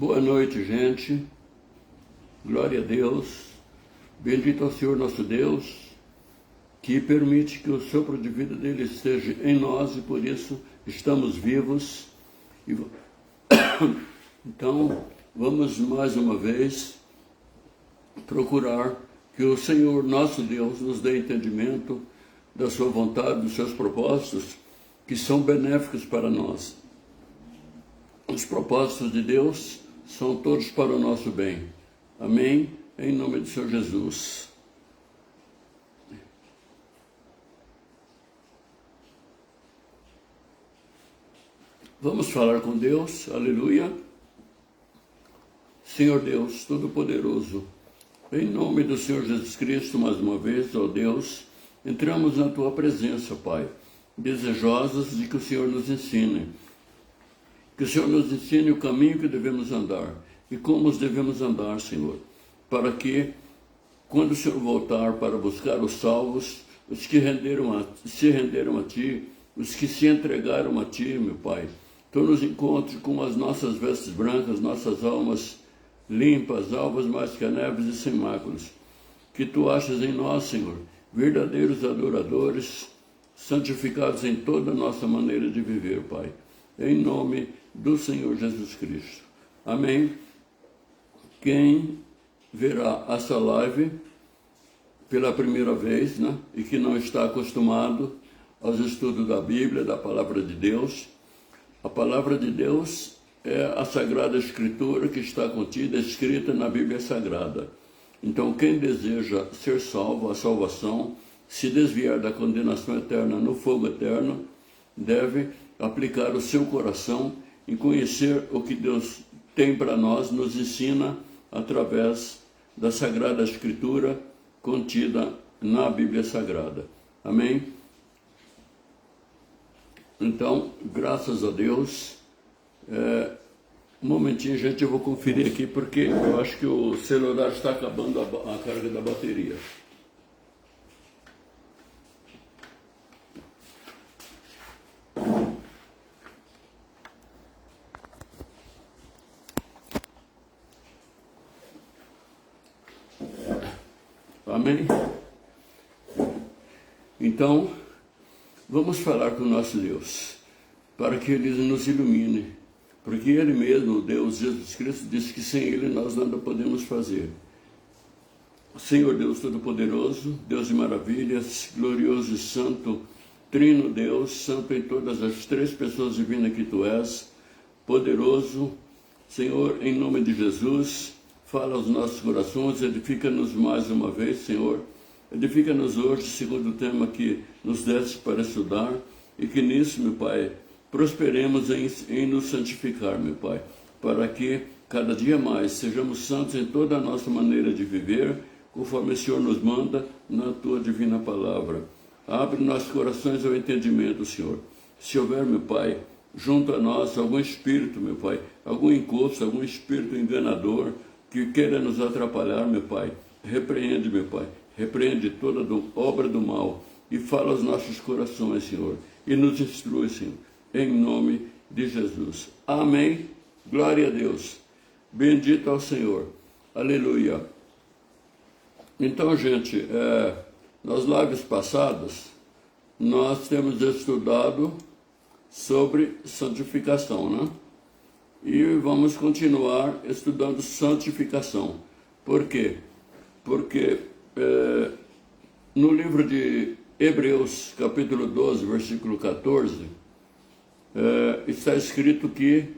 Boa noite, gente. Glória a Deus. Bendito é o Senhor nosso Deus, que permite que o sopro de vida dele esteja em nós e por isso estamos vivos. Então, vamos mais uma vez procurar que o Senhor nosso Deus nos dê entendimento da sua vontade, dos seus propósitos, que são benéficos para nós. Os propósitos de Deus são todos para o nosso bem. Amém? Em nome do Senhor Jesus. Vamos falar com Deus. Aleluia. Senhor Deus Todo-Poderoso, em nome do Senhor Jesus Cristo, mais uma vez, ó Deus, entramos na Tua presença, Pai, desejosos de que o Senhor nos ensine. Que o Senhor nos ensine o caminho que devemos andar e como os devemos andar, Senhor, para que, quando o Senhor voltar para buscar os salvos, os que se renderam a Ti, os que se entregaram a Ti, meu Pai, Tu nos encontres com as nossas vestes brancas, nossas almas limpas, alvas mais que a neve e sem máculas. Que Tu achas em nós, Senhor, verdadeiros adoradores, santificados em toda a nossa maneira de viver, Pai. Em nome do Senhor Jesus Cristo. Amém. Quem verá essa live pela primeira vez, né, e que não está acostumado aos estudos da Bíblia, da Palavra de Deus, a Palavra de Deus é a Sagrada Escritura que está contida, escrita na Bíblia Sagrada. Então, quem deseja ser salvo, a salvação, se desviar da condenação eterna no fogo eterno, deve aplicar o seu coração em conhecer o que Deus tem para nós, nos ensina através da Sagrada Escritura contida na Bíblia Sagrada. Amém? Então, graças a Deus. Um momentinho, gente, eu vou conferir aqui porque eu acho que o celular está acabando a carga da bateria. Amém? Então, vamos falar com o nosso Deus, para que Ele nos ilumine, porque Ele mesmo, Deus Jesus Cristo, disse que sem Ele nós nada podemos fazer. Senhor Deus Todo-Poderoso, Deus de maravilhas, glorioso e santo, Trino Deus, santo em todas as três pessoas divinas que Tu és, poderoso, Senhor, em nome de Jesus, fala aos nossos corações, edifica-nos mais uma vez, Senhor. Edifica-nos hoje, segundo o tema que nos deste para estudar, e que nisso, meu Pai, prosperemos em nos santificar, meu Pai, para que cada dia mais sejamos santos em toda a nossa maneira de viver, conforme o Senhor nos manda na Tua divina palavra. Abre nossos corações ao entendimento, Senhor. Se houver, meu Pai, junto a nós algum espírito, meu Pai, algum encosto, algum espírito enganador, que queira nos atrapalhar, meu Pai, repreende, meu Pai, repreende toda obra do mal e fala aos nossos corações, Senhor, e nos instrui, Senhor, em nome de Jesus. Amém. Glória a Deus. Bendito ao Senhor. Aleluia. Então, gente, nas lives passadas, nós temos estudado sobre santificação, né? E vamos continuar estudando santificação. Por quê? Porque no livro de Hebreus, capítulo 12, versículo 14, está escrito que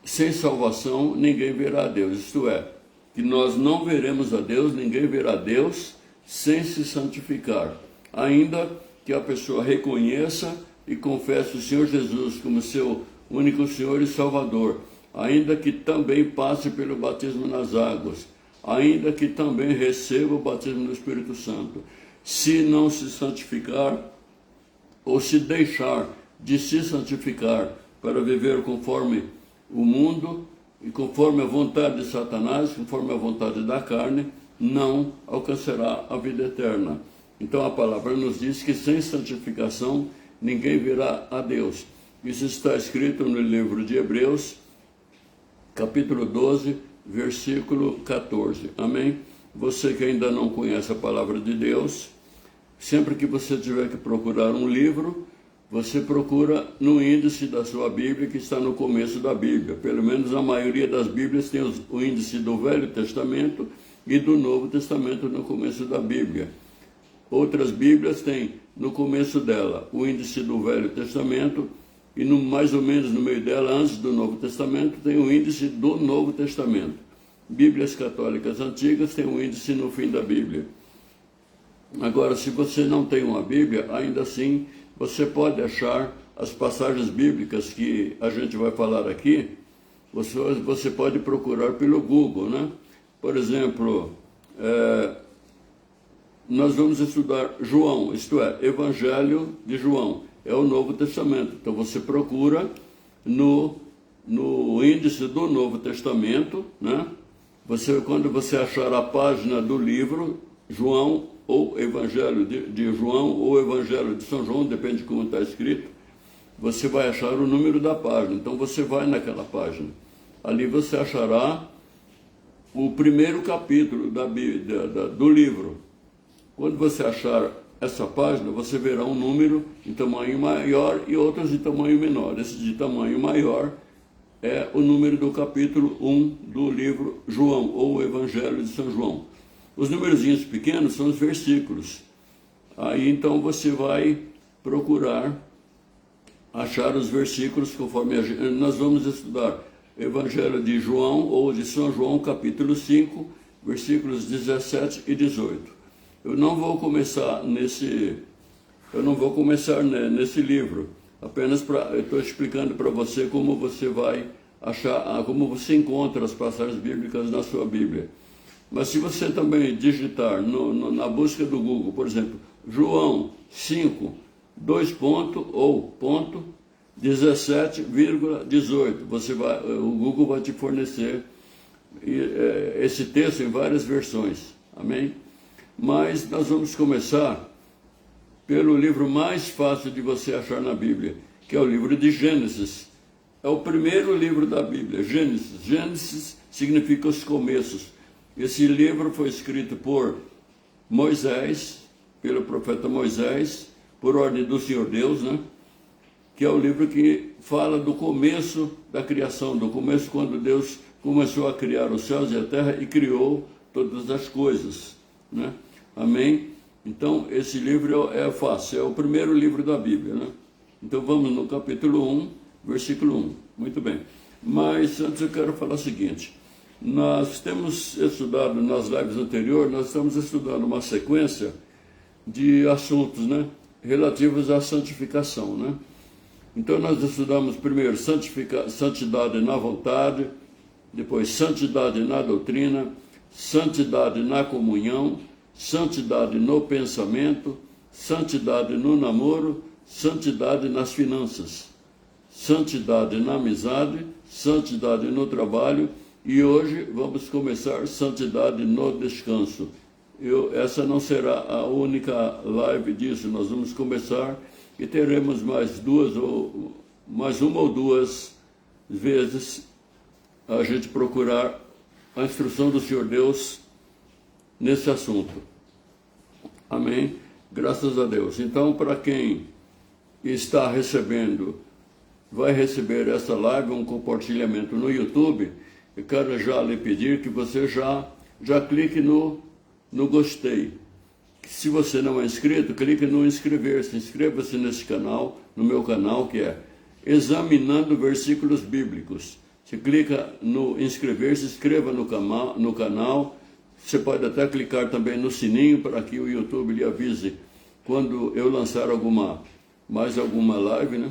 sem salvação ninguém verá a Deus. Isto é, que nós não veremos a Deus, ninguém verá a Deus sem se santificar. Ainda que a pessoa reconheça e confesse o Senhor Jesus como seu único Senhor e Salvador, ainda que também passe pelo batismo nas águas, ainda que também receba o batismo do Espírito Santo, se não se santificar ou se deixar de se santificar para viver conforme o mundo e conforme a vontade de Satanás, conforme a vontade da carne, não alcançará a vida eterna. Então a palavra nos diz que sem santificação ninguém verá a Deus. Isso está escrito no livro de Hebreus, capítulo 12, versículo 14. Amém? Você que ainda não conhece a palavra de Deus, sempre que você tiver que procurar um livro, você procura no índice da sua Bíblia, que está no começo da Bíblia. Pelo menos a maioria das Bíblias tem o índice do Velho Testamento e do Novo Testamento no começo da Bíblia. Outras Bíblias têm no começo dela o índice do Velho Testamento e mais ou menos no meio dela, antes do Novo Testamento, tem o índice do Novo Testamento. Bíblias católicas antigas têm o índice no fim da Bíblia. Agora, se você não tem uma Bíblia, ainda assim, você pode achar as passagens bíblicas que a gente vai falar aqui, você pode procurar pelo Google, né? Por exemplo, nós vamos estudar João, isto é, Evangelho de João, é o Novo Testamento. Então você procura no índice do Novo Testamento, né? Quando você achar a página do livro, João, ou Evangelho de João, ou Evangelho de São João, depende de como está escrito, você vai achar o número da página. Então você vai naquela página. Ali você achará o primeiro capítulo do livro. Quando você achar essa página, você verá um número em tamanho maior e outros de tamanho menor. Esse de tamanho maior é o número do capítulo 1 do livro João, ou Evangelho de São João. Os numerozinhos pequenos são os versículos. Aí então você vai procurar achar os versículos conforme nós vamos estudar Evangelho de João ou de São João, capítulo 5, versículos 17 e 18. Eu não vou começar nesse livro, apenas eu estou explicando para você como você vai achar, como você encontra as passagens bíblicas na sua Bíblia. Mas se você também digitar na busca do Google, por exemplo, João 5, 2 ponto ou ponto 17,18, o Google vai te fornecer esse texto em várias versões. Amém? Mas nós vamos começar pelo livro mais fácil de você achar na Bíblia, que é o livro de Gênesis. É o primeiro livro da Bíblia, Gênesis. Gênesis significa os começos. Esse livro foi escrito por Moisés, pelo profeta Moisés, por ordem do Senhor Deus, né? Que é o livro que fala do começo da criação, do começo quando Deus começou a criar os céus e a terra e criou todas as coisas, né? Amém? Então, esse livro é fácil, é o primeiro livro da Bíblia, né? Então, vamos no capítulo 1, versículo 1. Muito bem. Mas, antes eu quero falar o seguinte. Nós temos estudado, nas lives anteriores, nós estamos estudando uma sequência de assuntos, né, relativos à santificação, né? Então nós estudamos primeiro santidade na vontade, depois santidade na doutrina, santidade na comunhão, santidade no pensamento, santidade no namoro, santidade nas finanças, santidade na amizade, santidade no trabalho. E hoje vamos começar santidade no descanso. Essa não será a única live disso, nós vamos começar e teremos mais uma ou duas vezes a gente procurar a instrução do Senhor Deus nesse assunto. Amém? Graças a Deus. Então, para quem está recebendo, vai receber essa live, um compartilhamento no YouTube. Eu quero já lhe pedir que você já clique no gostei. Se você não é inscrito, clique no inscrever-se. Inscreva-se nesse canal, no meu canal, que é Examinando Versículos Bíblicos. Você clica no inscrever-se, inscreva no canal. Você pode até clicar também no sininho para que o YouTube lhe avise quando eu lançar mais alguma live, né?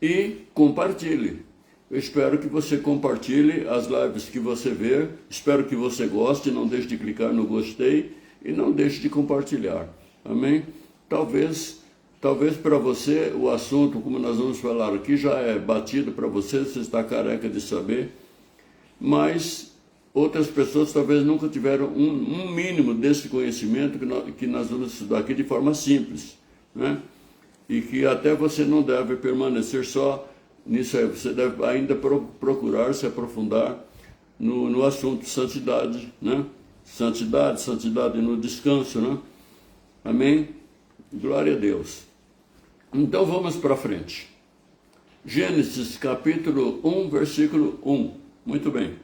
E compartilhe. Eu espero que você compartilhe as lives que você vê. Espero que você goste. Não deixe de clicar no gostei e não deixe de compartilhar. Amém? Talvez para você o assunto, como nós vamos falar aqui, já é batido para você está careca de saber. Mas outras pessoas talvez nunca tiveram um mínimo desse conhecimento que nós vamos estudar aqui de forma simples, né? E que até você não deve permanecer só nisso aí. Você deve ainda procurar se aprofundar no assunto santidade, né? Santidade no descanso, né? Amém? Glória a Deus. Então vamos para frente. Gênesis capítulo 1, versículo 1. Muito bem.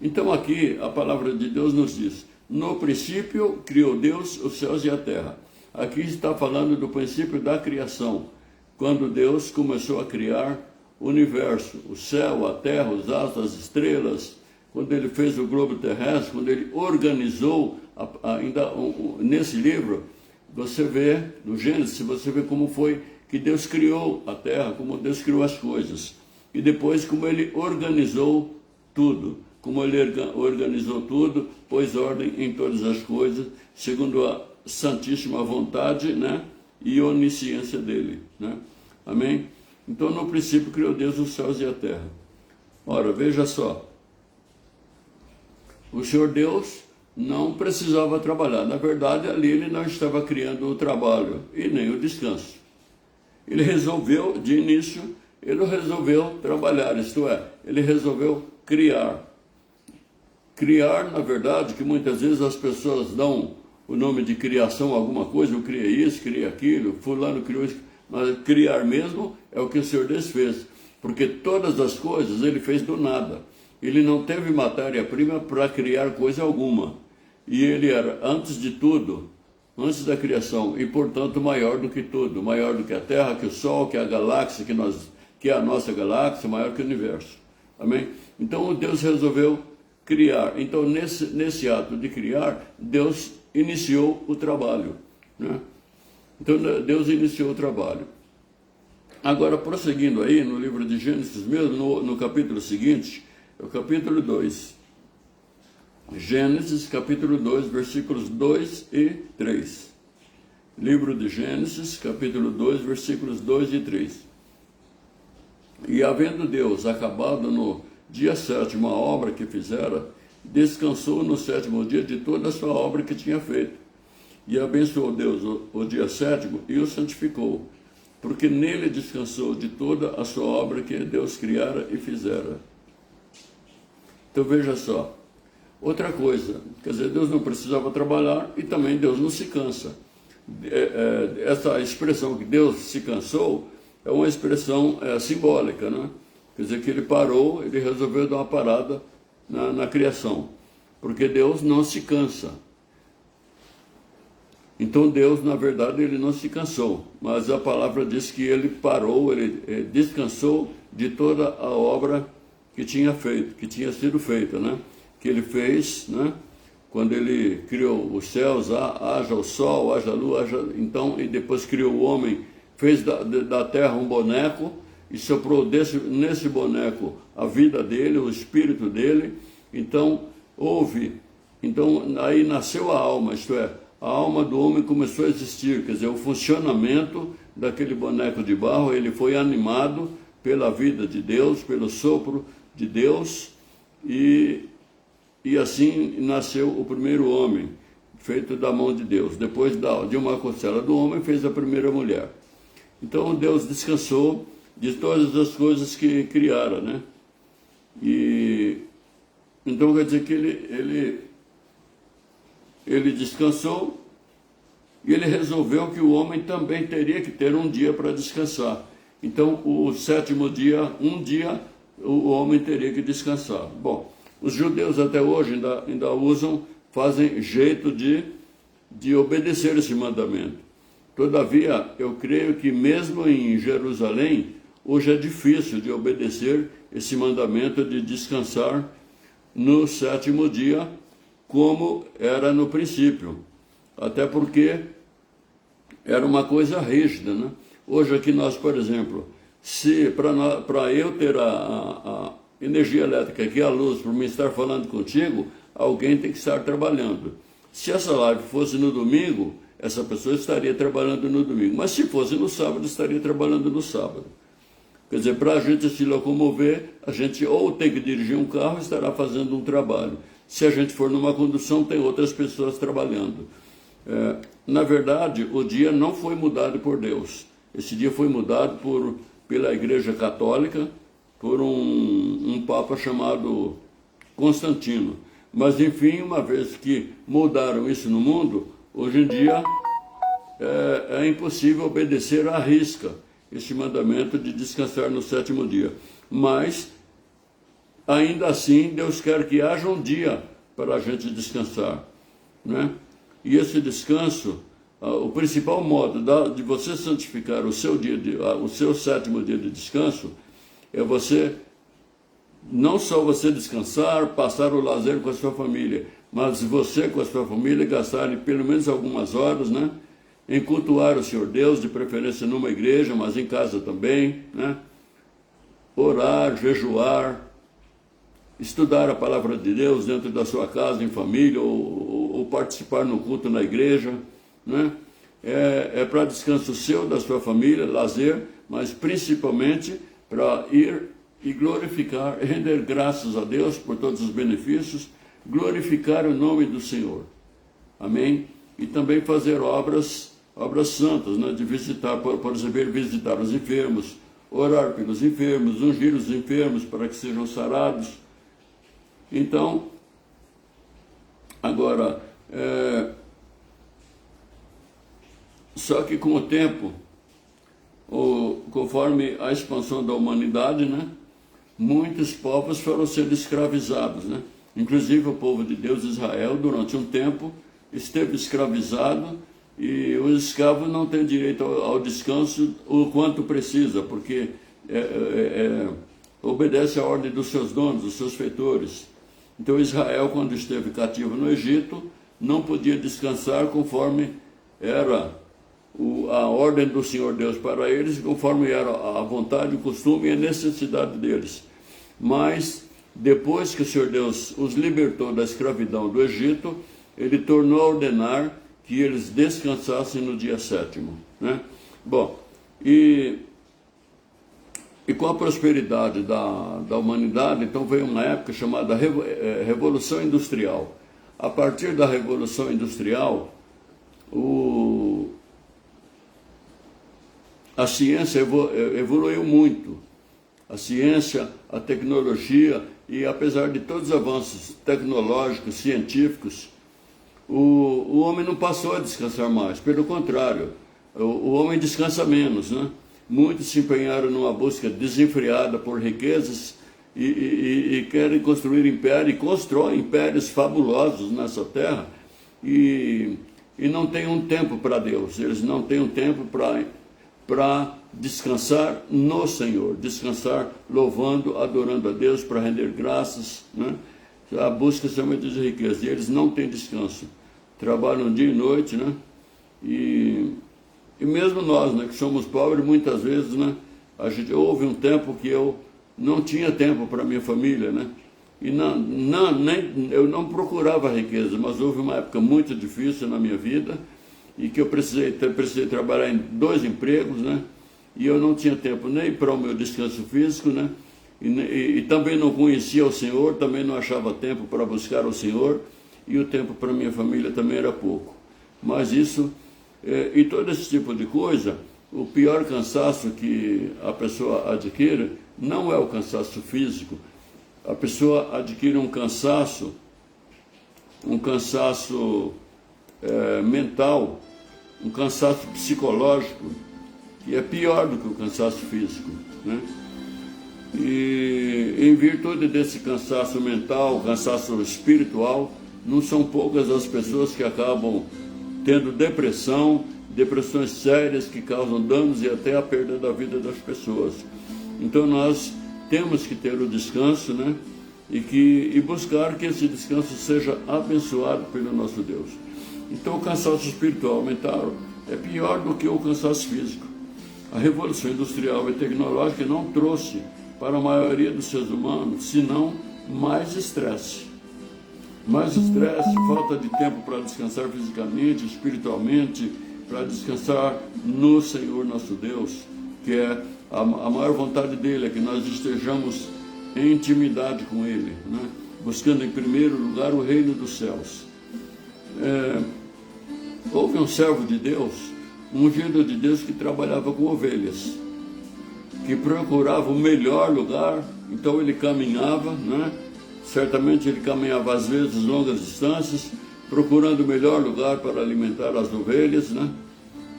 Então aqui a palavra de Deus nos diz: no princípio criou Deus os céus e a terra. Aqui está falando do princípio da criação, quando Deus começou a criar o universo, o céu, a terra, os astros, as estrelas, quando ele fez o globo terrestre, quando ele organizou, ainda nesse livro, você vê, no Gênesis, você vê como foi que Deus criou a terra, como Deus criou as coisas, e depois como ele organizou tudo, pôs ordem em todas as coisas, segundo a santíssima vontade, né, e onisciência dele, né? Amém? Então, no princípio, criou Deus os céus e a terra. Ora, veja só, o Senhor Deus não precisava trabalhar. Na verdade, ali ele não estava criando o trabalho e nem o descanso. Ele resolveu, de início, ele resolveu trabalhar, isto é, ele resolveu criar. Criar, na verdade, que muitas vezes as pessoas dão o nome de criação a alguma coisa, eu criei isso, criei aquilo, fulano criou isso, mas criar mesmo é o que o Senhor Deus fez, porque todas as coisas ele fez do nada. Ele não teve matéria-prima para criar coisa alguma, e ele era, antes de tudo, antes da criação, e portanto maior do que tudo, maior do que a Terra, que o Sol, que a galáxia, que é a nossa galáxia, maior que o universo. Amém? Então Deus resolveu criar. Então nesse ato de criar, Deus iniciou o trabalho, né? Então Deus iniciou o trabalho. Agora, prosseguindo aí no livro de Gênesis mesmo, no capítulo seguinte, é o capítulo 2. Gênesis, capítulo 2, versículos 2 e 3. Livro de Gênesis, capítulo 2, versículos 2 e 3. E havendo Deus acabado no dia sétimo a obra que fizera, descansou no sétimo dia de toda a sua obra que tinha feito. E abençoou Deus o dia sétimo e o santificou, porque nele descansou de toda a sua obra que Deus criara e fizera. Então veja só, outra coisa, quer dizer, Deus não precisava trabalhar e também Deus não se cansa. Essa expressão que Deus se cansou é uma expressão simbólica, né? Quer dizer que ele parou, ele resolveu dar uma parada na criação, porque Deus não se cansa. Então Deus, na verdade, ele não se cansou, mas a palavra diz que ele parou, ele descansou de toda a obra que tinha feito, que tinha sido feita, né? Que ele fez, né? Quando ele criou os céus, haja o sol, haja a lua, então, e depois criou o homem, fez da terra um boneco e soprou nesse boneco a vida dele, o espírito dele. Então aí nasceu a alma, isto é, a alma do homem começou a existir, quer dizer, o funcionamento daquele boneco de barro, ele foi animado pela vida de Deus, pelo sopro de Deus, e assim nasceu o primeiro homem, feito da mão de Deus. Depois de uma costela do homem, fez a primeira mulher. Então Deus descansou de todas as coisas que criara, né? E então quer dizer que ele descansou e ele resolveu que o homem também teria que ter um dia para descansar. Então, o sétimo dia, um dia, o homem teria que descansar. Bom, os judeus até hoje ainda fazem jeito de obedecer esse mandamento. Todavia, eu creio que mesmo em Jerusalém, hoje é difícil de obedecer esse mandamento de descansar no sétimo dia, como era no princípio, até porque era uma coisa rígida, né? Hoje aqui nós, por exemplo, se para eu ter a energia elétrica, que é a luz, para me estar falando contigo, alguém tem que estar trabalhando. Se essa live fosse no domingo, essa pessoa estaria trabalhando no domingo, mas se fosse no sábado, estaria trabalhando no sábado. Quer dizer, para a gente se locomover, a gente ou tem que dirigir um carro, estará fazendo um trabalho. Se a gente for numa condução, tem outras pessoas trabalhando. Na verdade, o dia não foi mudado por Deus. Esse dia foi mudado pela Igreja Católica, por um Papa chamado Constantino. Mas, enfim, uma vez que mudaram isso no mundo, hoje em dia é impossível obedecer à risca esse mandamento de descansar no 7º dia. Mas, ainda assim, Deus quer que haja um dia para a gente descansar, né? E esse descanso, o principal modo de você santificar o seu 7º dia de descanso é não só você descansar, passar o lazer com a sua família, mas você com a sua família gastarem pelo menos algumas horas, né, em cultuar o Senhor Deus, de preferência numa igreja, mas em casa também, né? Orar, jejuar, estudar a palavra de Deus dentro da sua casa, em família, ou participar no culto na igreja, né? É para descanso seu, da sua família, lazer, mas principalmente para ir e glorificar, render graças a Deus por todos os benefícios, glorificar o nome do Senhor. Amém? E também fazer obras santas, né? De visitar, por exemplo, visitar os enfermos, orar pelos enfermos, ungir os enfermos para que sejam sarados. Então, agora, só que com o tempo, conforme a expansão da humanidade, né, muitos povos foram sendo escravizados, né? Inclusive o povo de Deus, Israel, durante um tempo, esteve escravizado, e o escravo não tem direito ao descanso o quanto precisa, porque obedece à ordem dos seus donos, dos seus feitores. Então Israel, quando esteve cativo no Egito, não podia descansar conforme era a ordem do Senhor Deus para eles, conforme era a vontade, o costume e a necessidade deles. Mas, depois que o Senhor Deus os libertou da escravidão do Egito, Ele tornou a ordenar que eles descansassem no dia 7º, né? Bom, e com a prosperidade da humanidade, então veio uma época chamada Revolução Industrial. A partir da Revolução Industrial, a ciência evoluiu muito. A ciência, a tecnologia, e apesar de todos os avanços tecnológicos, científicos, o homem não passou a descansar mais. Pelo contrário, o homem descansa menos, né? Muitos se empenharam numa busca desenfreada por riquezas e querem construir impérios, e constroem impérios fabulosos nessa terra, e não têm um tempo para Deus. Eles não têm um tempo para descansar no Senhor, descansar louvando, adorando a Deus, para render graças, né? A busca somente de riqueza, e eles não têm descanso, trabalham dia e noite, né? E mesmo nós, né, que somos pobres, muitas vezes, né, houve um tempo que eu não tinha tempo para minha família, né? E eu não procurava riqueza, mas houve uma época muito difícil na minha vida, e que eu precisei trabalhar em 2 empregos, né? E eu não tinha tempo nem para o meu descanso físico, né? E também não conhecia o Senhor, também não achava tempo para buscar o Senhor, e o tempo para minha família também era pouco. Mas isso, e todo esse tipo de coisa, o pior cansaço que a pessoa adquire não é o cansaço físico. A pessoa adquire um cansaço mental, um cansaço psicológico, que é pior do que o cansaço físico, né? E em virtude desse cansaço mental, cansaço espiritual, não são poucas as pessoas que acabam tendo depressões sérias que causam danos e até a perda da vida das pessoas. Então nós temos que ter o descanso, né? E buscar que esse descanso seja abençoado pelo nosso Deus. Então o cansaço espiritual mental é pior do que o cansaço físico. A Revolução Industrial e Tecnológica não trouxe para a maioria dos seres humanos, senão mais estresse. Mais estresse, falta de tempo para descansar fisicamente, espiritualmente, para descansar no Senhor nosso Deus, que é a maior vontade dele, é que nós estejamos em intimidade com Ele, né? Buscando em primeiro lugar o reino dos céus. Houve um servo de Deus, um ungido de Deus, que trabalhava com ovelhas. que procurava o melhor lugar, então ele caminhava, né? Certamente ele caminhava às vezes longas distâncias, procurando o melhor lugar para alimentar as ovelhas, né?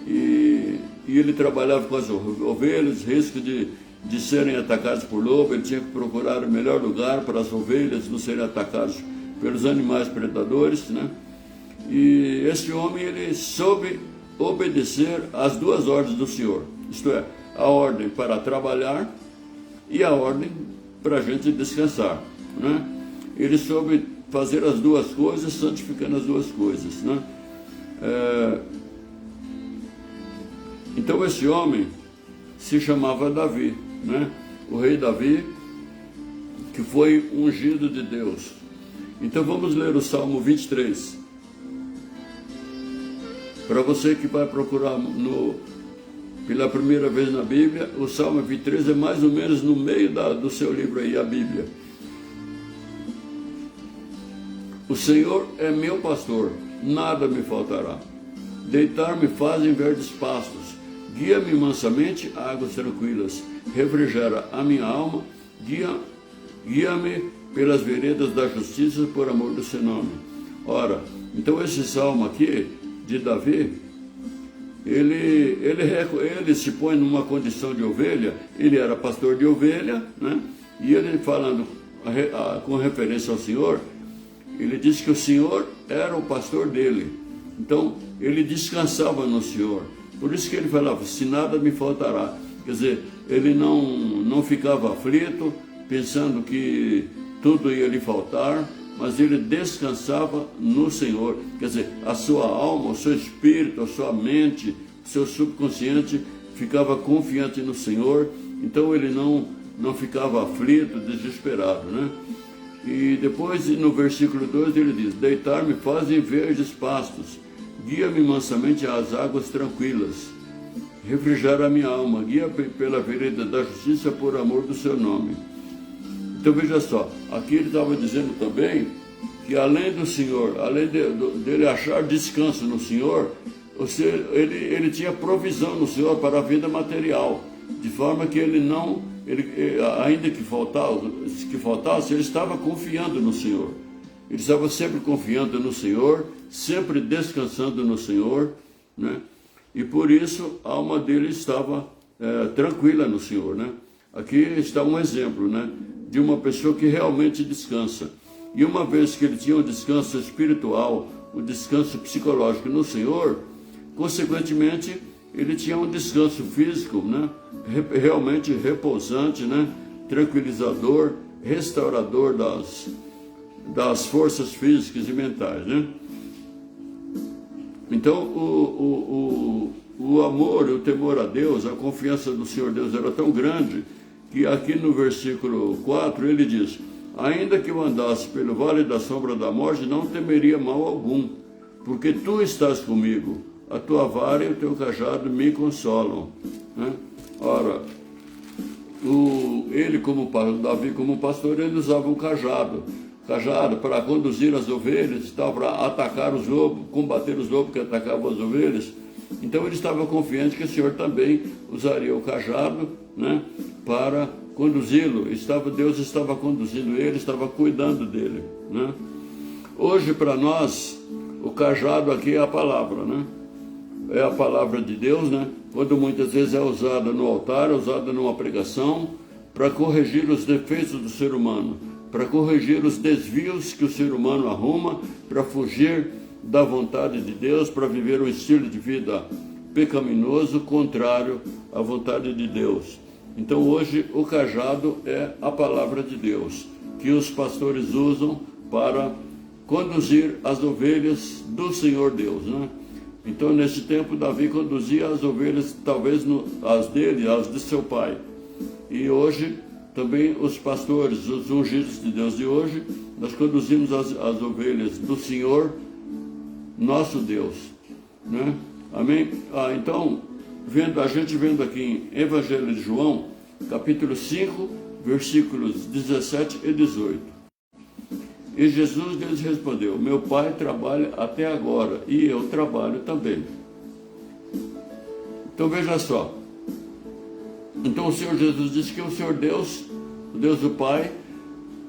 E ele trabalhava com as ovelhas, risco de serem atacadas por lobo, ele tinha que procurar o melhor lugar para as ovelhas não serem atacadas pelos animais predadores, né? E esse homem, ele soube obedecer às duas ordens do Senhor, isto é, a ordem para trabalhar e a ordem para a gente descansar, né? Ele soube fazer as duas coisas, santificando as duas coisas, né? Então esse homem se chamava Davi, né? O rei Davi, que foi ungido de Deus. Então vamos ler o Salmo 23. Para você que vai procurar pela primeira vez na Bíblia, o Salmo 23 é mais ou menos no meio do seu livro aí, a Bíblia. O Senhor é meu pastor, nada me faltará. Deitar-me faz em verdes pastos, guia-me mansamente a águas tranquilas, refrigera a minha alma, guia-me pelas veredas da justiça por amor do seu nome. Ora, então esse salmo aqui de Davi, ele se põe numa condição de ovelha, ele era pastor de ovelha, né? E ele falando com referência ao Senhor, ele disse que o Senhor era o pastor dele, então ele descansava no Senhor, por isso que ele falava, se nada me faltará, quer dizer, ele não ficava aflito, pensando que tudo ia lhe faltar, mas ele descansava no Senhor, quer dizer, a sua alma, o seu espírito, a sua mente, o seu subconsciente ficava confiante no Senhor, então ele não ficava aflito, desesperado, né? E depois, no versículo 2, ele diz, deitar-me faz em verdes pastos, guia-me mansamente às águas tranquilas, refrigera a minha alma, guia pela vereda da justiça por amor do seu nome. Então veja só, aqui ele estava dizendo também que além do Senhor, além dele achar descanso no Senhor, ele tinha provisão no Senhor para a vida material, de forma que ainda que faltasse, ele estava confiando no Senhor. Ele estava sempre confiando no Senhor, sempre descansando no Senhor, né? E por isso a alma dele estava tranquila no Senhor, né? Aqui está um exemplo, né, de uma pessoa que realmente descansa. E uma vez que ele tinha um descanso espiritual, um descanso psicológico no Senhor, consequentemente, ele tinha um descanso físico, né, realmente repousante, né, tranquilizador, restaurador das forças físicas e mentais, né? Então, o amor, o temor a Deus, a confiança no Senhor Deus era tão grande que aqui no versículo 4 ele diz, ainda que eu andasse pelo vale da sombra da morte, não temeria mal algum, porque tu estás comigo, a tua vara e o teu cajado me consolam, né? Ora, Davi como pastor, ele usava um cajado para conduzir as ovelhas, para atacar os lobos, combater os lobos que atacavam as ovelhas. Então ele estava confiante que o Senhor também usaria o cajado, né, para conduzi-lo. Deus estava conduzindo ele, estava cuidando dele, né? Hoje para nós, o cajado aqui é a palavra, né? É a palavra de Deus, né? Quando muitas vezes é usada no altar, é usada numa pregação, para corrigir os defeitos do ser humano, para corrigir os desvios que o ser humano arruma, para fugir da vontade de Deus, para viver um estilo de vida pecaminoso, contrário à vontade de Deus. Então hoje o cajado é a palavra de Deus, que os pastores usam para conduzir as ovelhas do Senhor Deus, né? Então nesse tempo Davi conduzia as ovelhas, talvez as dele, as de seu pai. E hoje também os pastores, os ungidos de Deus de hoje, nós conduzimos as ovelhas do Senhor, nosso Deus, né? Amém? Então, a gente vendo aqui em Evangelho de João, capítulo 5, versículos 17 e 18. E Jesus lhes respondeu, meu Pai trabalha até agora, e eu trabalho também. Então veja só, Então o Senhor Jesus disse que o Senhor Deus, o Deus do Pai,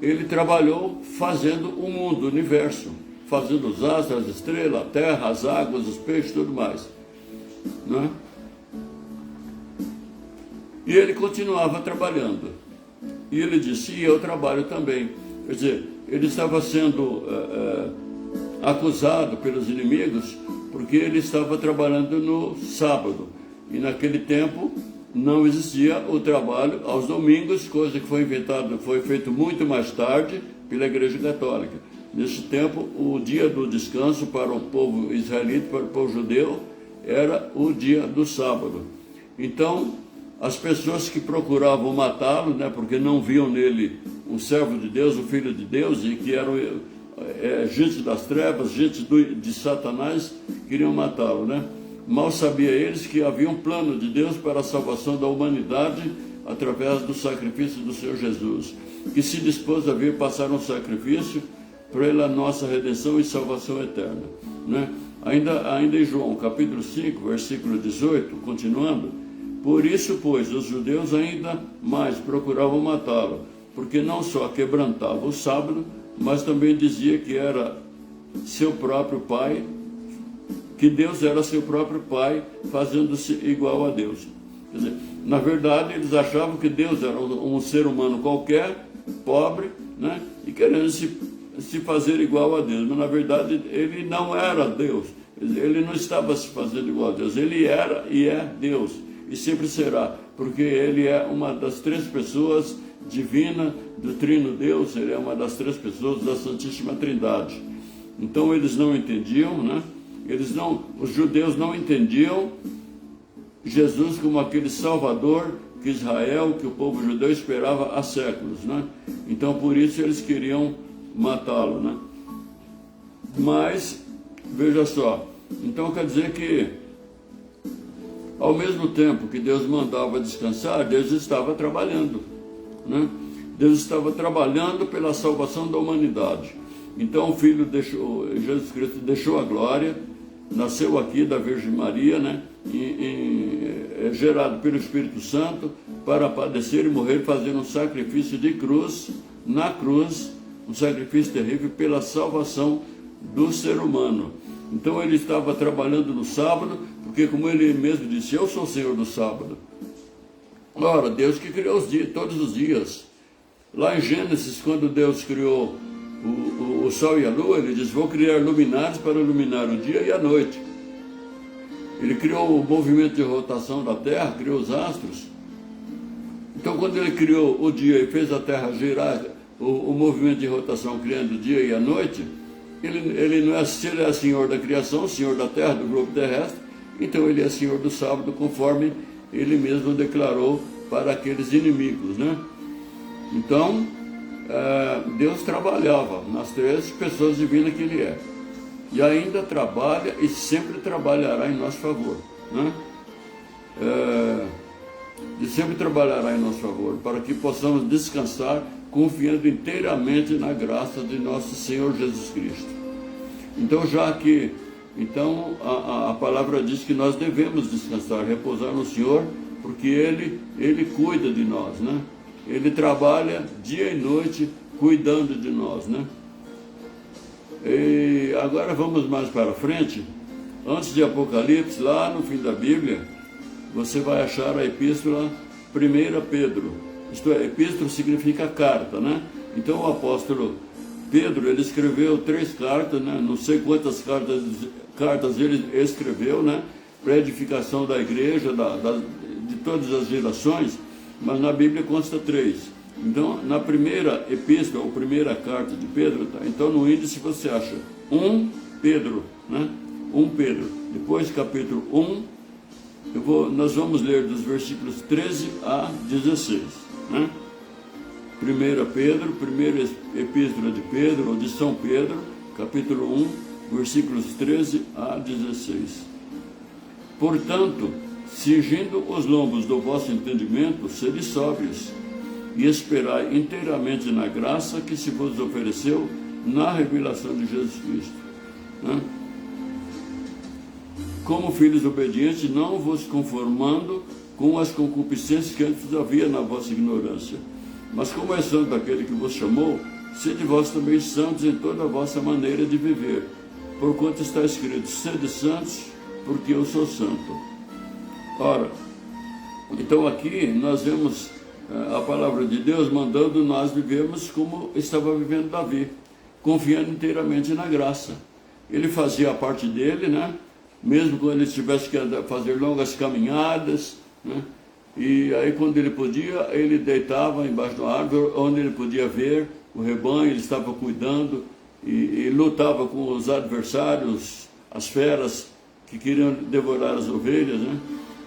ele trabalhou fazendo o mundo, o universo, fazendo os astros, as estrelas, a terra, as águas, os peixes, tudo mais, né? E ele continuava trabalhando. E ele disse, e eu trabalho também. Quer dizer, ele estava sendo acusado pelos inimigos porque ele estava trabalhando no sábado. E naquele tempo não existia o trabalho aos domingos, coisa que foi inventada, foi feito muito mais tarde pela Igreja Católica. Nesse tempo, o dia do descanso para o povo israelita, para o povo judeu, era o dia do sábado. Então, as pessoas que procuravam matá-lo, né, porque não viam nele um servo de Deus, um filho de Deus, e que eram gente das trevas, gente de Satanás, queriam matá-lo, né? Mal sabia eles que havia um plano de Deus para a salvação da humanidade através do sacrifício do Senhor Jesus, que se dispôs a vir passar um sacrifício pela nossa redenção e salvação eterna, né? Ainda em João, capítulo 5, versículo 18, continuando, por isso, pois, os judeus ainda mais procuravam matá-lo, porque não só quebrantava o sábado, mas também dizia que era seu próprio Pai, que Deus era seu próprio Pai, fazendo-se igual a Deus. Quer dizer, na verdade, eles achavam que Deus era um ser humano qualquer, pobre, né, e querendo se fazer igual a Deus. Mas, na verdade, ele não era Deus. Ele não estava se fazendo igual a Deus. Ele era e é Deus. E sempre será, porque ele é uma das três pessoas divina do Trino Deus, ele é uma das três pessoas da Santíssima Trindade. Então eles não entendiam, né? Os judeus não entendiam Jesus como aquele Salvador que Israel, que o povo judeu esperava há séculos, né? Então por isso eles queriam matá-lo, né? Mas, veja só, então quer dizer que ao mesmo tempo que Deus mandava descansar, Deus estava trabalhando, né? Deus estava trabalhando pela salvação da humanidade. Então o Filho Jesus Cristo deixou a glória, nasceu aqui da Virgem Maria, né? Gerado pelo Espírito Santo, para padecer e morrer, fazendo um sacrifício de cruz, na cruz, um sacrifício terrível pela salvação do ser humano. Então ele estava trabalhando no sábado, porque como ele mesmo disse, eu sou o Senhor do sábado. Ora, Deus que criou os dias, todos os dias. Lá em Gênesis, quando Deus criou o sol e a lua, ele diz, vou criar luminares para iluminar o dia e a noite. Ele criou o movimento de rotação da Terra, criou os astros. Então quando ele criou o dia e fez a Terra girar, o movimento de rotação criando o dia e a noite, ele não é, se ele é Senhor da criação, Senhor da Terra, do globo terrestre, então ele é Senhor do sábado, conforme ele mesmo declarou para aqueles inimigos, né? Então, Deus trabalhava nas três pessoas divinas que ele é. E ainda trabalha e sempre trabalhará em nosso favor, né? E sempre trabalhará em nosso favor, para que possamos descansar confiando inteiramente na graça de nosso Senhor Jesus Cristo. Então, a palavra diz que nós devemos descansar, repousar no Senhor, porque Ele cuida de nós, né? Ele trabalha dia e noite cuidando de nós, né? E agora vamos mais para frente. Antes de Apocalipse, lá no fim da Bíblia, você vai achar a epístola 1 Pedro. Isto é, epístola significa carta, né? Então o apóstolo Pedro, ele escreveu 3 cartas, né? Não sei quantas cartas ele escreveu, né? Para a edificação da igreja, de todas as gerações, mas na Bíblia consta 3. Então, na primeira epístola, ou primeira carta de Pedro, tá? Então no índice você acha 1 Pedro, né? 1 Pedro. Depois, capítulo 1, nós vamos ler dos versículos 13 a 16, né? 1 Pedro, primeira epístola de Pedro, ou de São Pedro, capítulo 1, versículos 13 a 16. Portanto, cingindo os lombos do vosso entendimento, sede sóbrios, e esperai inteiramente na graça que se vos ofereceu na revelação de Jesus Cristo, né? Como filhos obedientes, não vos conformando com as concupiscências que antes havia na vossa ignorância. Mas como é santo aquele que vos chamou, sede vós também santos em toda a vossa maneira de viver, porquanto está escrito, sede santos, porque eu sou santo. Ora, então aqui nós vemos a palavra de Deus mandando nós vivermos como estava vivendo Davi, confiando inteiramente na graça. Ele fazia a parte dele, né? Mesmo quando ele tivesse que fazer longas caminhadas, né? E aí quando ele podia, ele deitava embaixo da árvore, onde ele podia ver o rebanho, ele estava cuidando e lutava com os adversários, as feras que queriam devorar as ovelhas, né?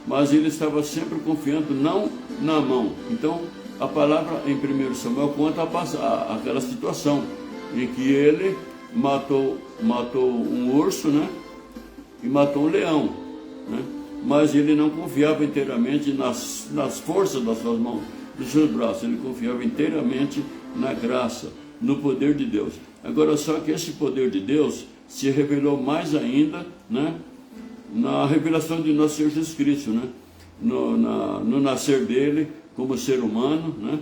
Mas ele estava sempre confiando, não na mão. Então, a palavra em 1 Samuel conta aquela situação em que ele matou um urso, né? E matou um leão, né? Mas ele não confiava inteiramente nas forças das suas mãos, dos seus braços. Ele confiava inteiramente na graça, no poder de Deus. Agora, só que esse poder de Deus se revelou mais ainda, né? Na revelação de nosso Senhor Jesus Cristo, né? No nascer dele como ser humano, né?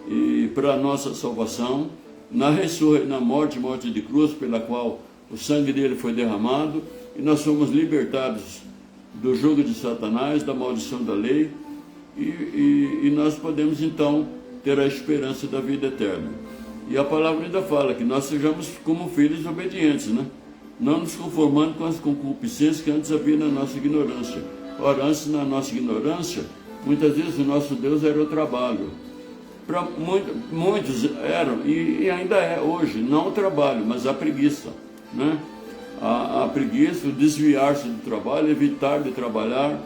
E para a nossa salvação, na morte de cruz, pela qual o sangue dele foi derramado, e nós fomos libertados do jugo de Satanás, da maldição da lei, e nós podemos então ter a esperança da vida eterna. E a palavra ainda fala que nós sejamos como filhos obedientes, né? Não nos conformando com as concupiscências que antes havia na nossa ignorância. Ora, antes na nossa ignorância, muitas vezes o nosso Deus era o trabalho. Para muitos eram, e ainda é hoje, não o trabalho, mas a preguiça, né? A preguiça, o desviar-se do trabalho, evitar de trabalhar,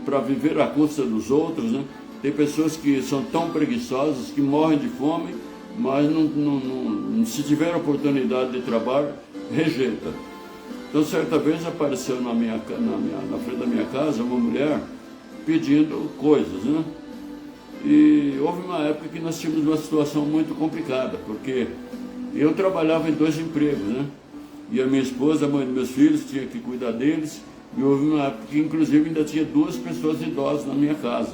para viver à custa dos outros, né? Tem pessoas que são tão preguiçosas que morrem de fome, mas se tiver oportunidade de trabalho, rejeita. Então, certa vez apareceu na frente da minha casa uma mulher pedindo coisas, né? E houve uma época que nós tínhamos uma situação muito complicada, porque eu trabalhava em 2 empregos, né? E a minha esposa, a mãe dos meus filhos, tinha que cuidar deles. E houve uma época que, inclusive, ainda tinha 2 pessoas idosas na minha casa,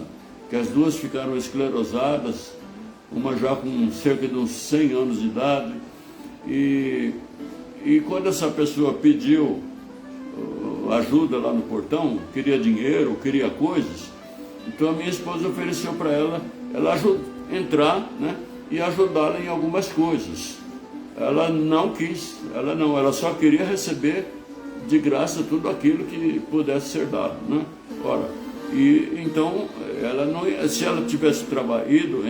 que as 2 ficaram esclerosadas, uma já com cerca de uns 100 anos de idade. E quando essa pessoa pediu ajuda lá no portão, queria dinheiro, queria coisas, então a minha esposa ofereceu para ela entrar, né, e ajudá-la em algumas coisas. Ela não quis, ela só queria receber de graça tudo aquilo que pudesse ser dado, né? Ora, e então ela não ia, se ela tivesse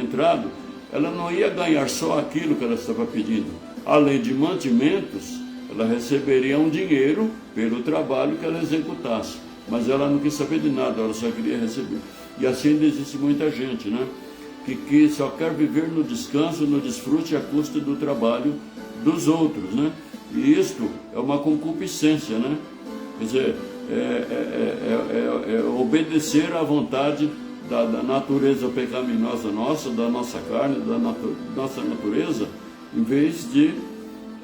entrado, ela não ia ganhar só aquilo que ela estava pedindo. Além de mantimentos, ela receberia um dinheiro pelo trabalho que ela executasse. Mas ela não quis saber de nada, ela só queria receber. E assim ainda existe muita gente, né? Que só quer viver no descanso, no desfrute à custa do trabalho dos outros, né? E isto é uma concupiscência, né? Quer dizer, obedecer à vontade da natureza pecaminosa nossa, da nossa carne, da nossa natureza, em vez de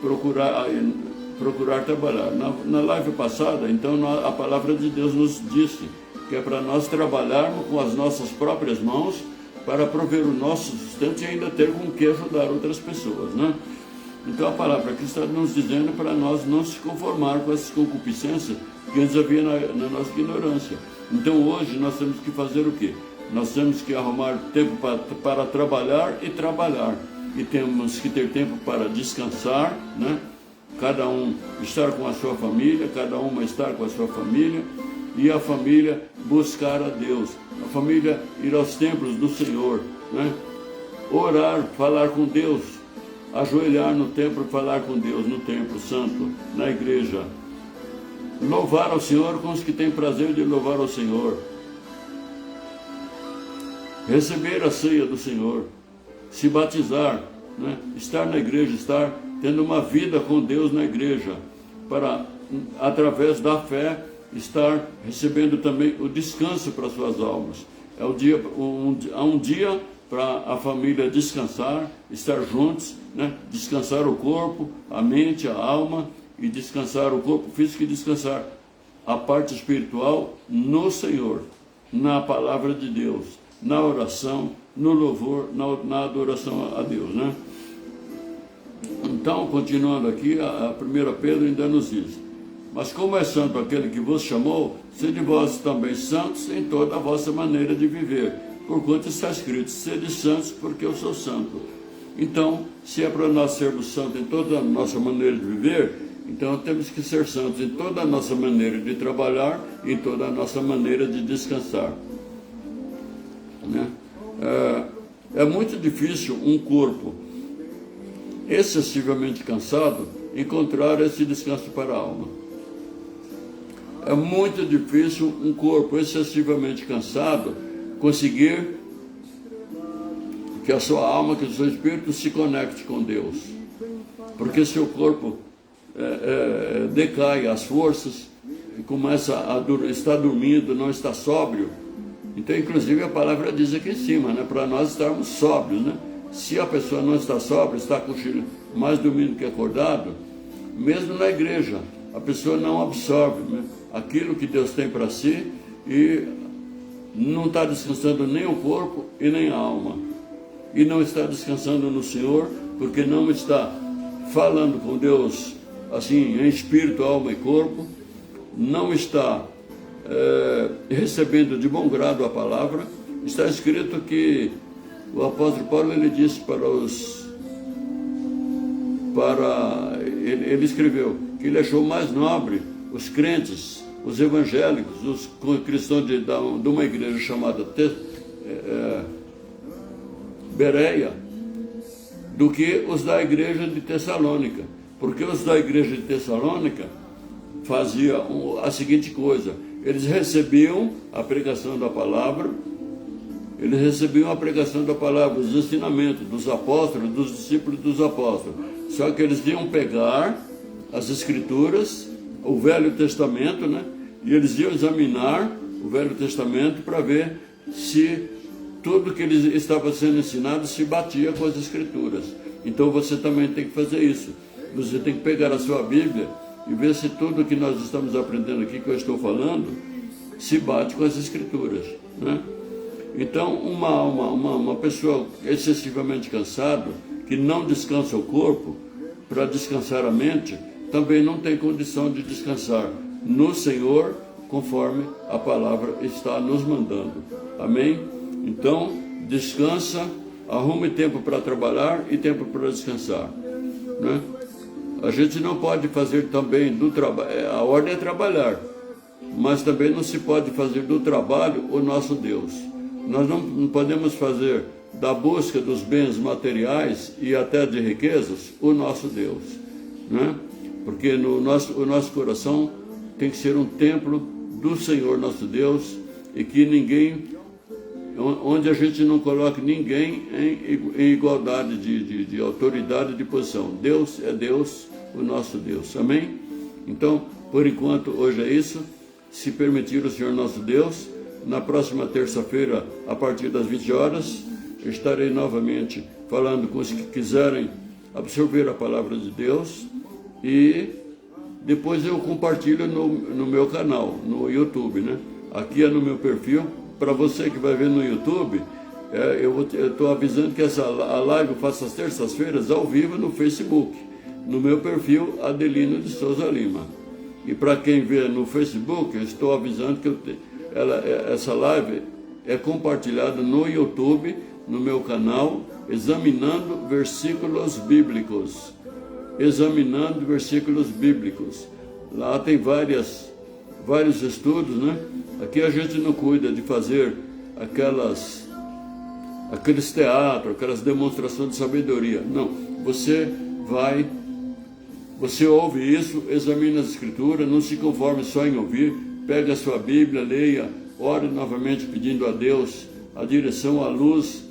procurar trabalhar. Na live passada, então, a palavra de Deus nos disse que é para nós trabalharmos com as nossas próprias mãos para prover o nosso sustento e ainda ter com que ajudar outras pessoas, né? Então a palavra aqui está nos dizendo para nós não se conformar com essas concupiscências que antes havia na nossa ignorância. Então hoje nós temos que fazer o quê? Nós temos que arrumar tempo para trabalhar e trabalhar. E temos que ter tempo para descansar, né? Cada um estar com a sua família, cada uma estar com a sua família, e a família buscar a Deus, a família ir aos templos do Senhor, né? Orar, falar com Deus, ajoelhar no templo e falar com Deus, no templo santo, na igreja. Louvar ao Senhor com os que têm prazer de louvar ao Senhor. Receber a ceia do Senhor, se batizar, né? Estar na igreja, estar tendo uma vida com Deus na igreja, para, através da fé, estar recebendo também o descanso para suas almas. Há um dia para a família descansar, estar juntos, né? Descansar o corpo, a mente, a alma, e descansar o corpo físico e descansar a parte espiritual no Senhor. na palavra de Deus, na oração, no louvor, na adoração a Deus, né? Então, continuando aqui, a 1 Pedro ainda nos diz: mas como é santo aquele que vos chamou, sede vós também santos em toda a vossa maneira de viver, porquanto está escrito: sede santos, porque eu sou santo. Então, se é para nós sermos santos em toda a nossa maneira de viver, então temos que ser santos em toda a nossa maneira de trabalhar e em toda a nossa maneira de descansar, né? É muito difícil um corpo excessivamente cansado encontrar esse descanso para a alma. É muito difícil um corpo excessivamente cansado conseguir que a sua alma, que o seu espírito se conecte com Deus. Porque seu corpo decai as forças, e começa a estar dormindo, não está sóbrio. Então, inclusive, a palavra diz aqui em cima, né, para nós estarmos sóbrios, né? Se a pessoa não está sóbria, está mais dormindo que acordado, mesmo na igreja, a pessoa não absorve, né, aquilo que Deus tem para si e não está descansando nem o corpo e nem a alma. E não está descansando no Senhor, porque não está falando com Deus assim, em espírito, alma e corpo, não está recebendo de bom grado a palavra. Está escrito que o apóstolo Paulo, ele disse ele escreveu que ele achou mais nobre os crentes, os evangélicos, os cristãos de uma igreja chamada Bereia, do que os da igreja de Tessalônica, porque os da igreja de Tessalônica faziam a seguinte coisa: eles recebiam a pregação da palavra, os ensinamentos dos apóstolos, dos discípulos dos apóstolos, só que eles iam pegar as escrituras, o Velho Testamento, né? E eles iam examinar o Velho Testamento para ver se tudo que eles estava sendo ensinado se batia com as escrituras. Então você também tem que fazer isso. Você tem que pegar a sua Bíblia e ver se tudo que nós estamos aprendendo aqui, que eu estou falando, se bate com as escrituras, né? Então, uma pessoa excessivamente cansada, que não descansa o corpo, para descansar a mente, também não tem condição de descansar no Senhor, conforme a palavra está nos mandando. Amém? Então, descansa, arrume tempo para trabalhar e tempo para descansar, né? A gente não pode fazer também do trabalho, a ordem é trabalhar, mas também não se pode fazer do trabalho o nosso Deus. Nós não podemos fazer da busca dos bens materiais e até de riquezas o nosso Deus, né? Porque o nosso coração tem que ser um templo do Senhor nosso Deus, e que onde a gente não coloque ninguém em igualdade de autoridade e de posição. Deus é Deus, o nosso Deus. Amém? Então, por enquanto, hoje é isso. Se permitir o Senhor nosso Deus, na próxima terça-feira, a partir das 20 horas, estarei novamente falando com os que quiserem absorver a palavra de Deus, e depois eu compartilho no meu canal, no YouTube, né? Aqui é no meu perfil. Para você que vai ver no YouTube, eu estou avisando que a live eu faço às terças-feiras ao vivo no Facebook, no meu perfil Adelino de Souza Lima. E para quem vê no Facebook, eu estou avisando que essa live é compartilhada no YouTube, no meu canal, examinando versículos bíblicos. Examinando versículos bíblicos. Lá tem vários estudos, né? Aqui a gente não cuida de fazer aqueles teatros, aquelas demonstrações de sabedoria. Não, você ouve isso, examina as escrituras, não se conforme só em ouvir, pega a sua Bíblia, leia, ore novamente pedindo a Deus a direção, a luz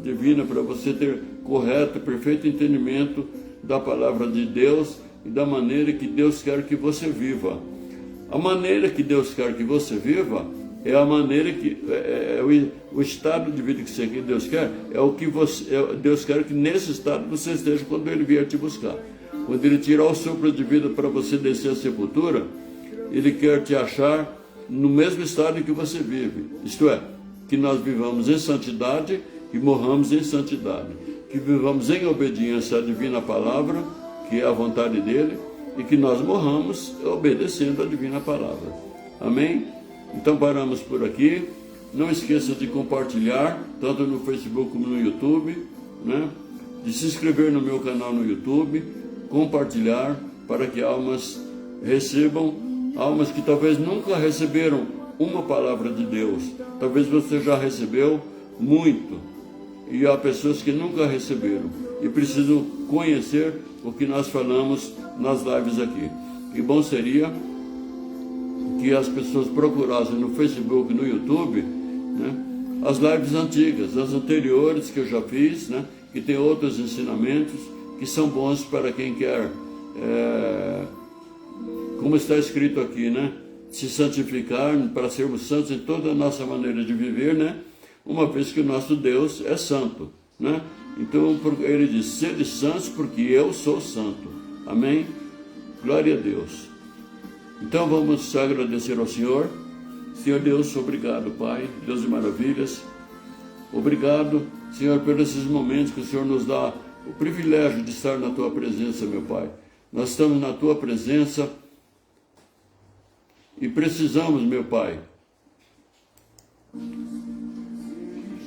divina para você ter correto, perfeito entendimento da palavra de Deus e da maneira que Deus quer que você viva. A maneira que Deus quer que você viva é a maneira que o estado de vida que Deus quer, Deus quer que nesse estado você esteja quando Ele vier te buscar. Quando Ele tirar o sopro de vida para você descer à sepultura, Ele quer te achar no mesmo estado em que você vive. Isto é, que nós vivamos em santidade e morramos em santidade. Que vivamos em obediência à divina palavra, que é a vontade dele, e que nós morramos obedecendo a divina palavra. Amém? Então paramos por aqui. Não esqueça de compartilhar, tanto no Facebook como no YouTube, né? De se inscrever no meu canal no YouTube, compartilhar, para que almas recebam, almas que talvez nunca receberam uma palavra de Deus. Talvez você já recebeu muito, e há pessoas que nunca receberam e precisam conhecer o que nós falamos nas lives aqui. Que bom seria que as pessoas procurassem no Facebook e no YouTube, né, as lives antigas, as anteriores que eu já fiz, né, que tem outros ensinamentos que são bons para quem quer, como está escrito aqui, né, se santificar, para sermos santos em toda a nossa maneira de viver, né, uma vez que o nosso Deus é santo, né? Então ele diz: sede santos porque eu sou santo. Amém? Glória a Deus. Então vamos agradecer ao Senhor. Senhor Deus, obrigado, Pai, Deus de maravilhas. Obrigado, Senhor, por esses momentos que o Senhor nos dá o privilégio de estar na Tua presença, meu Pai. Nós estamos na Tua presença e precisamos, meu Pai.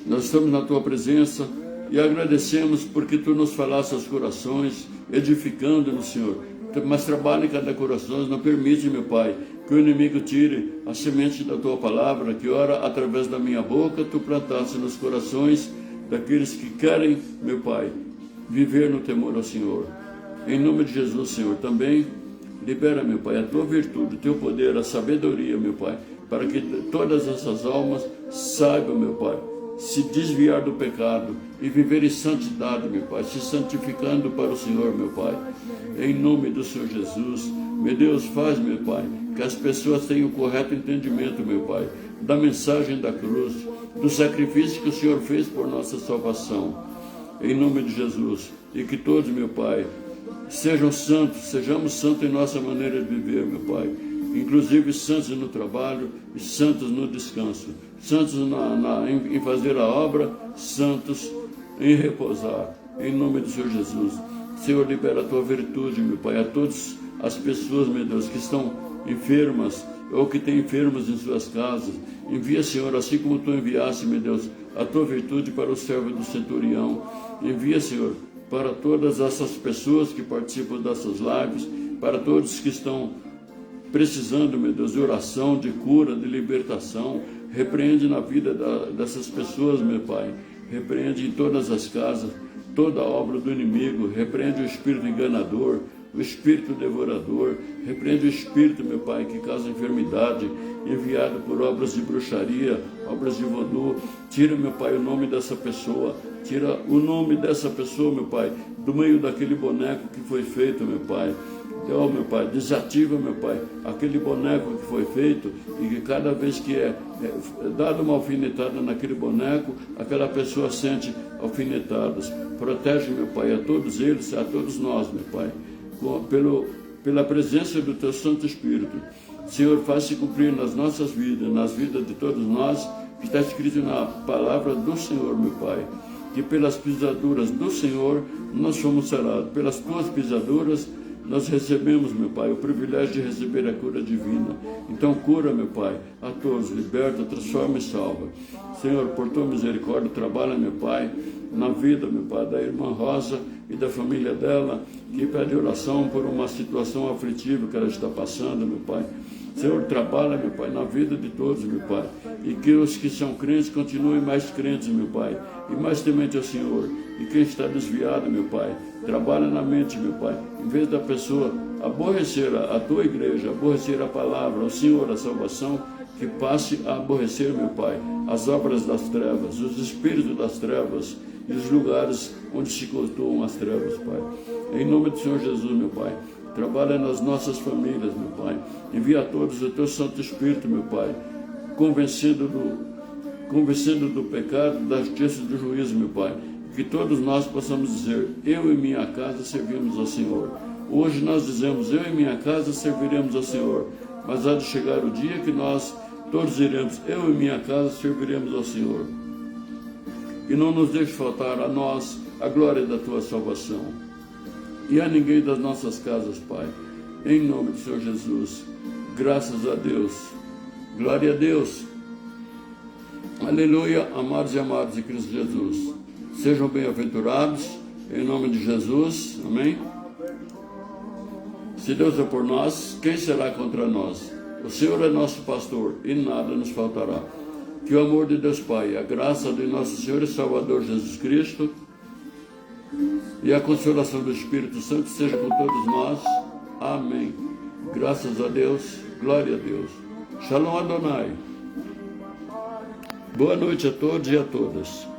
Nós estamos na Tua presença e agradecemos porque Tu nos falaste aos corações, edificando-nos, Senhor. Mas trabalha em cada coração, não permite, meu Pai, que o inimigo tire a semente da Tua palavra, que ora através da minha boca Tu plantaste nos corações daqueles que querem, meu Pai, viver no temor ao Senhor. Em nome de Jesus, Senhor, também libera, meu Pai, a Tua virtude, o Teu poder, a sabedoria, meu Pai, para que todas essas almas saibam, meu Pai, se desviar do pecado e viver em santidade, meu Pai, se santificando para o Senhor, meu Pai. Em nome do Senhor Jesus, meu Deus, faz, meu Pai, que as pessoas tenham o correto entendimento, meu Pai, da mensagem da cruz, do sacrifício que o Senhor fez por nossa salvação. Em nome de Jesus, e que todos, meu Pai, sejam santos, sejamos santos em nossa maneira de viver, meu Pai. Inclusive santos no trabalho e santos no descanso, santos em fazer a obra, santos em repousar, em nome do Senhor Jesus. Senhor, libera a Tua virtude, meu Pai, a todas as pessoas, meu Deus, que estão enfermas ou que têm enfermos em suas casas. Envia, Senhor, assim como Tu enviaste, meu Deus, a Tua virtude para o servo do centurião. Envia, Senhor, para todas essas pessoas que participam dessas lives, para todos que estão precisando, meu Deus, de oração, de cura, de libertação. Repreende na vida dessas pessoas, meu Pai. Repreende em todas as casas toda a obra do inimigo. Repreende o espírito enganador, o espírito devorador. Repreende o espírito, meu Pai, que causa enfermidade, enviado por obras de bruxaria, obras de voodoo. Tira, meu Pai, o nome dessa pessoa. Tira o nome dessa pessoa, meu Pai, do meio daquele boneco que foi feito, meu Pai. Então, meu Pai, desativa, meu Pai, aquele boneco que foi feito e que cada vez que é dada uma alfinetada naquele boneco, aquela pessoa sente alfinetadas. Protege, meu Pai, a todos eles, a todos nós, meu Pai, pela presença do Teu Santo Espírito. Senhor, faz-se cumprir nas nossas vidas, nas vidas de todos nós, que está escrito na palavra do Senhor, meu Pai, que pelas pisaduras do Senhor nós somos sarados, pelas Tuas pisaduras nós recebemos, meu Pai, o privilégio de receber a cura divina. Então cura, meu Pai, a todos, liberta, transforma e salva. Senhor, por Tua misericórdia, trabalha, meu Pai, na vida, meu Pai, da irmã Rosa e da família dela, que pede oração por uma situação aflitiva que ela está passando, meu Pai. Senhor, trabalha, meu Pai, na vida de todos, meu Pai, e que os que são crentes continuem mais crentes, meu Pai, e mais temente ao Senhor. E quem está desviado, meu Pai, trabalha na mente, meu Pai, em vez da pessoa aborrecer a Tua igreja, aborrecer a palavra, o Senhor, a salvação, que passe a aborrecer, meu Pai, as obras das trevas, os espíritos das trevas e os lugares onde se cultuam as trevas, Pai. Em nome do Senhor Jesus, meu Pai, trabalha nas nossas famílias, meu Pai. Envia a todos o Teu Santo Espírito, meu Pai, convencendo do pecado, da justiça e do juízo, meu Pai. Que todos nós possamos dizer: eu e minha casa servimos ao Senhor. Hoje nós dizemos: eu e minha casa serviremos ao Senhor. Mas há de chegar o dia que nós todos iremos, eu e minha casa serviremos ao Senhor. E não nos deixe faltar a nós a glória da tua salvação. E a ninguém das nossas casas, Pai. Em nome do Senhor Jesus. Graças a Deus. Glória a Deus. Aleluia, amados e amados de Cristo Jesus. Sejam bem-aventurados, em nome de Jesus. Amém. Se Deus é por nós, quem será contra nós? O Senhor é nosso pastor e nada nos faltará. Que o amor de Deus Pai, a graça de nosso Senhor e Salvador Jesus Cristo e a consolação do Espírito Santo seja com todos nós. Amém. Graças a Deus, glória a Deus. Shalom Adonai. Boa noite a todos e a todas.